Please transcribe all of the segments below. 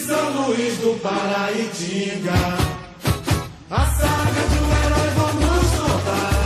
São Luís do Paraitinga, a saga de um herói vamos contar.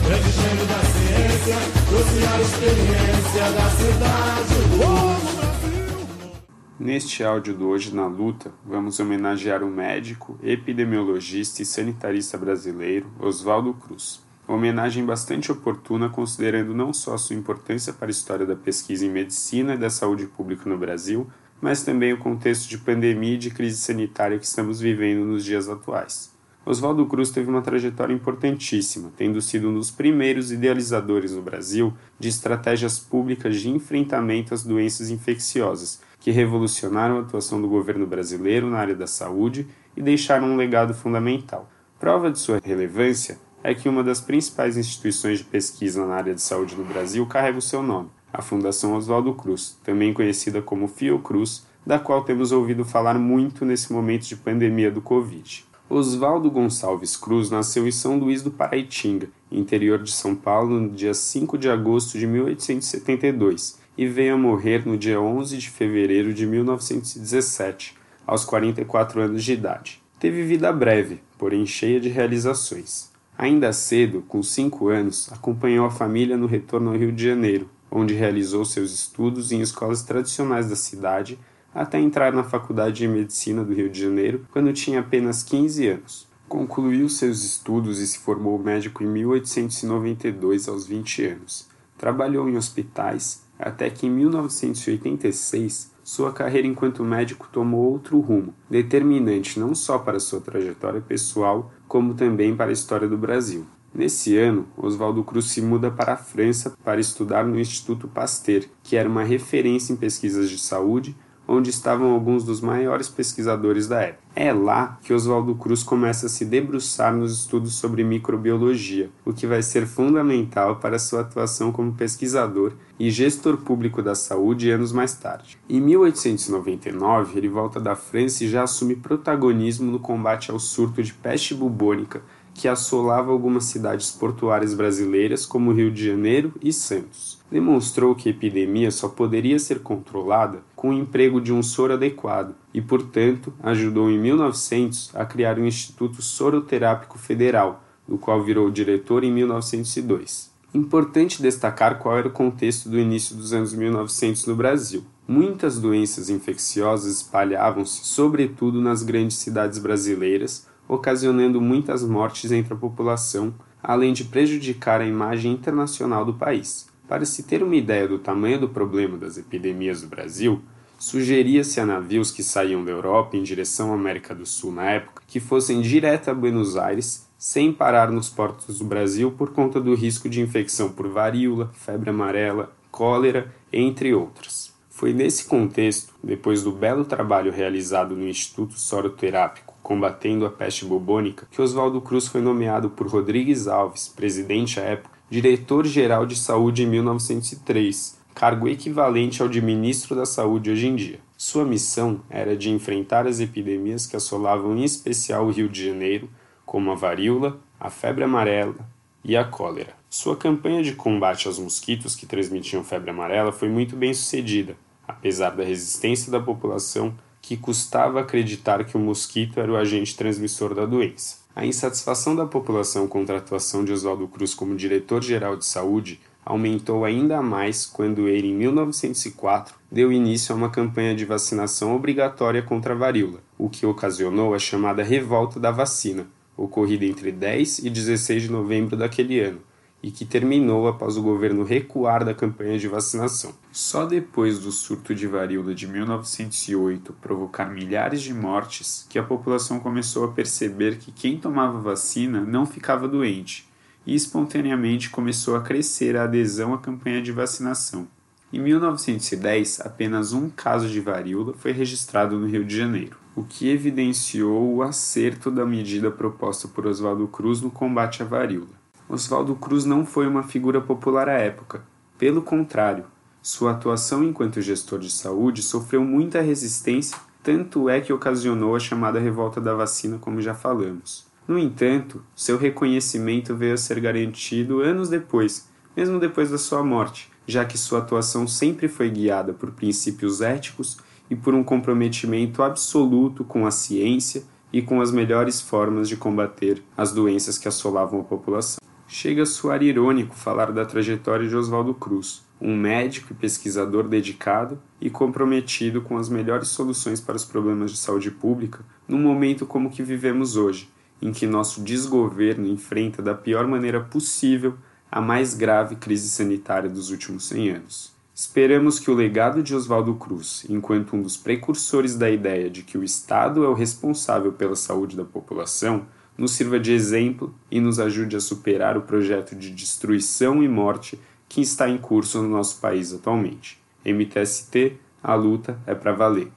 Grande gênio da ciência, trouxe a experiência da cidade do Brasil. Neste áudio do Hoje na Luta, vamos homenagear o médico, epidemiologista e sanitarista brasileiro Oswaldo Cruz. Uma homenagem bastante oportuna considerando não só sua importância para a história da pesquisa em medicina e da saúde pública no Brasil, mas também o contexto de pandemia e de crise sanitária que estamos vivendo nos dias atuais. Oswaldo Cruz teve uma trajetória importantíssima, tendo sido um dos primeiros idealizadores no Brasil de estratégias públicas de enfrentamento às doenças infecciosas, que revolucionaram a atuação do governo brasileiro na área da saúde e deixaram um legado fundamental. Prova de sua relevância é que uma das principais instituições de pesquisa na área de saúde no Brasil carrega o seu nome, a Fundação Oswaldo Cruz, também conhecida como Fiocruz, da qual temos ouvido falar muito nesse momento de pandemia do Covid. Oswaldo Gonçalves Cruz nasceu em São Luís do Paraitinga, interior de São Paulo, no dia 5 de agosto de 1872, e veio a morrer no dia 11 de fevereiro de 1917, aos 44 anos de idade. Teve vida breve, porém cheia de realizações. Ainda cedo, com 5 anos, acompanhou a família no retorno ao Rio de Janeiro, onde realizou seus estudos em escolas tradicionais da cidade, até entrar na Faculdade de Medicina do Rio de Janeiro, quando tinha apenas 15 anos. Concluiu seus estudos e se formou médico em 1892, aos 20 anos. Trabalhou em hospitais, até que em 1986, sua carreira enquanto médico tomou outro rumo, determinante não só para sua trajetória pessoal, como também para a história do Brasil. Nesse ano, Oswaldo Cruz se muda para a França para estudar no Instituto Pasteur, que era uma referência em pesquisas de saúde, onde estavam alguns dos maiores pesquisadores da época. É lá que Oswaldo Cruz começa a se debruçar nos estudos sobre microbiologia, o que vai ser fundamental para sua atuação como pesquisador e gestor público da saúde anos mais tarde. Em 1899, ele volta da França e já assume protagonismo no combate ao surto de peste bubônica, que assolava algumas cidades portuárias brasileiras como Rio de Janeiro e Santos. Demonstrou que a epidemia só poderia ser controlada com o emprego de um soro adequado e, portanto, ajudou em 1900 a criar o Instituto Soroterápico Federal, do qual virou diretor em 1902. Importante destacar qual era o contexto do início dos anos 1900 no Brasil. Muitas doenças infecciosas espalhavam-se, sobretudo nas grandes cidades brasileiras, ocasionando muitas mortes entre a população, além de prejudicar a imagem internacional do país. Para se ter uma ideia do tamanho do problema das epidemias do Brasil, sugeria-se a navios que saíam da Europa em direção à América do Sul na época que fossem direto a Buenos Aires, sem parar nos portos do Brasil por conta do risco de infecção por varíola, febre amarela, cólera, entre outras. Foi nesse contexto, depois do belo trabalho realizado no Instituto Soroterápico combatendo a peste bubônica, que Oswaldo Cruz foi nomeado por Rodrigues Alves, presidente à época, diretor-geral de saúde em 1903, cargo equivalente ao de ministro da saúde hoje em dia. Sua missão era de enfrentar as epidemias que assolavam em especial o Rio de Janeiro, como a varíola, a febre amarela e a cólera. Sua campanha de combate aos mosquitos que transmitiam febre amarela foi muito bem sucedida, apesar da resistência da população que custava acreditar que o mosquito era o agente transmissor da doença. A insatisfação da população contra a atuação de Oswaldo Cruz como diretor-geral de saúde aumentou ainda mais quando ele, em 1904, deu início a uma campanha de vacinação obrigatória contra a varíola, o que ocasionou a chamada Revolta da Vacina, ocorrida entre 10 e 16 de novembro daquele ano, e que terminou após o governo recuar da campanha de vacinação. Só depois do surto de varíola de 1908 provocar milhares de mortes que a população começou a perceber que quem tomava vacina não ficava doente, e espontaneamente começou a crescer a adesão à campanha de vacinação. Em 1910, apenas um caso de varíola foi registrado no Rio de Janeiro, o que evidenciou o acerto da medida proposta por Oswaldo Cruz no combate à varíola. Oswaldo Cruz não foi uma figura popular à época. Pelo contrário, sua atuação enquanto gestor de saúde sofreu muita resistência, tanto é que ocasionou a chamada Revolta da Vacina, como já falamos. No entanto, seu reconhecimento veio a ser garantido anos depois, mesmo depois da sua morte, já que sua atuação sempre foi guiada por princípios éticos e por um comprometimento absoluto com a ciência e com as melhores formas de combater as doenças que assolavam a população. Chega a soar irônico falar da trajetória de Oswaldo Cruz, um médico e pesquisador dedicado e comprometido com as melhores soluções para os problemas de saúde pública num momento como o que vivemos hoje, em que nosso desgoverno enfrenta da pior maneira possível a mais grave crise sanitária dos últimos 100 anos. Esperamos que o legado de Oswaldo Cruz, enquanto um dos precursores da ideia de que o Estado é o responsável pela saúde da população, nos sirva de exemplo e nos ajude a superar o projeto de destruição e morte que está em curso no nosso país atualmente. MTST, a luta é para valer.